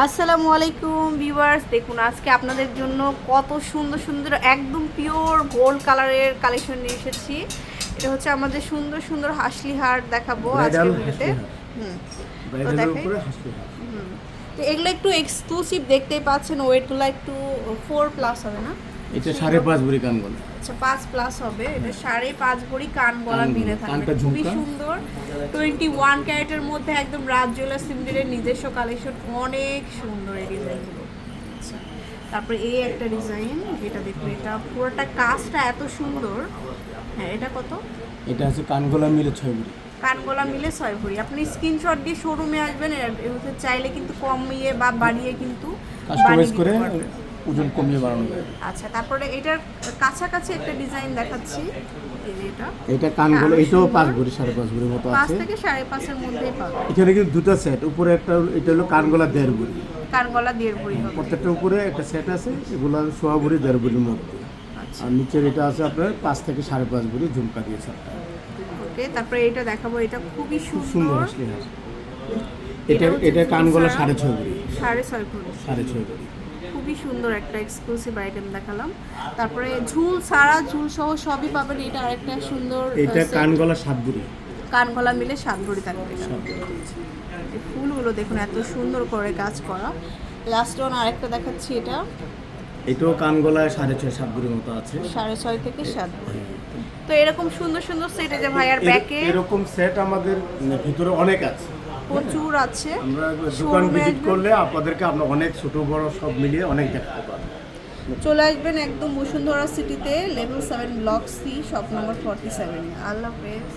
আসসালামু আলাইকুম ভিউয়ার্স, দেখুন আজকে আপনাদের জন্য কত সুন্দর সুন্দর একদম পিওর গোল্ড কালারের কালেকশন নিয়ে এসেছি। এটা হচ্ছে আমাদের সুন্দর সুন্দর হাসলি হার দেখাবো আজকের ভিডিওতে। তো দেখাই। তো এগুলো একটু এক্সক্লুসিভ দেখতেই পাচ্ছেন, ওয়েটগুলো একটু 4+ হবে না? এটা 5.5 ভরি কান গলা। আচ্ছা 5+ হবে। এটা 5.5 ভরি কান গলা মিলে থাকবে, খুবই সুন্দর। 21 ক্যারেটের মধ্যে একদম রাজ জুয়েলার্স লিমিটেডের নিজস্ব কালেকশন, অনেক সুন্দর এই ডিজাইনগুলো। আচ্ছা, তারপরে এই একটা ডিজাইন, এটা দেখুন, এটা পুরোটা কাজটা এত সুন্দর। হ্যাঁ, এটা কত? এটা আছে কান গলা মিলে 6 ভরি। কান গলা মিলে 6 ভরি। আপনি স্ক্রিনশট দিয়ে শোরুমে আসবেন, এর চাইলে কিন্তু কমিয়ে বা বাড়িয়ে কিন্তু কাস্টমাইজ করে ওজন কমিয়ে বাড়ানো যায়। আচ্ছা, তারপরে এটার কাছাকাছি একটা ডিজাইন দেখাচ্ছি। এই যে এটা কান গলা, এটাও 5 ভরি 5.5 ভরির মতো আছে। 5 থেকে 5.5 এর মধ্যেই পাবে। এখানে কিন্তু দুটো সেট, উপরে একটা, এটা হলো কান গলা 1.5 ভরি। কান গলা 1.5 ভরি হবে। প্রত্যেকটার উপরে একটা সেট আছে, এগুলো 6 ভরি 1.5 ভরির মধ্যে। আচ্ছা, আর নিচের এটা আছে আপনার 5 থেকে 5.5 ভরি ঝুমকা দিয়েছে। ওকে, তারপরে এটা দেখাবো, এটা খুবই খুব সুন্দর সুন্দর। আসলে এটা কান গলা 6.5 ভরি। 6.5 ভরি, 6.5 ভরি। খুবই সুন্দর একটা এক্সক্লুসিভ আইটেম দেখালাম। তারপরে ঝুল ছাড়া, ঝুল সহ সবই পাবেন। এটা আরেকটা সুন্দর এটা কান গলা 7 ভরি। কান গলা মিলে 7 ভরি থাকবে। 7 ভরি। এই ফুলগুলো দেখুন এত সুন্দর করে কাজ করা। লাস্ট ওয়ান আরেকটা দেখাচ্ছি, এটাও কান গলায় 6.5 7 ভরির মতো আছে। 6.5 থেকে 7 ভরি। তো এরকম সুন্দর সুন্দর সেট, যে ভাইয়ার ব্যাকে এরকম সেট আমাদের ভিতরে অনেক আছে, প্রচুর আছে। আমরা দোকান ভিজিট করলে আপনাদেরকে আমরা অনেক ছোট বড় সব মিলিয়ে অনেক দেখাতে পারবো। চলে আসবেন একদম বসুন্ধরা সিটিতে, level 7 block C, shop number 47। আল্লাহ হাফেজ।